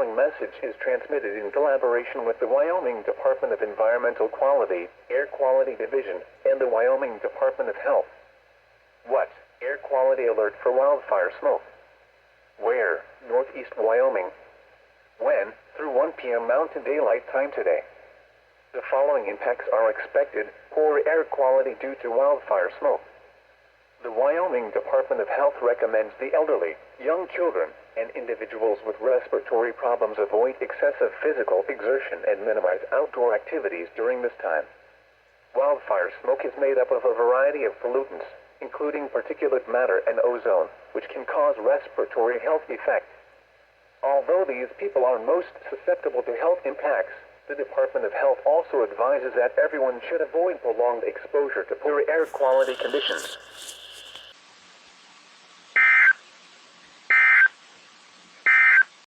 following message is transmitted in collaboration with the Wyoming Department of Environmental Quality, Air Quality Division, and the Wyoming Department of Health. What? Air quality alert for wildfire smoke. Where? Northeast Wyoming. When? Through 1 p.m. Mountain Daylight Time today. The following impacts are expected: poor air quality due to wildfire smoke. The Wyoming Department of Health recommends the elderly, young children, and individuals with respiratory problems avoid excessive physical exertion and minimize outdoor activities during this time. Wildfire smoke is made up of a variety of pollutants, including particulate matter and ozone, which can cause respiratory health effects. Although these people are most susceptible to health impacts, the Department of Health also advises that everyone should avoid prolonged exposure to poor air quality conditions.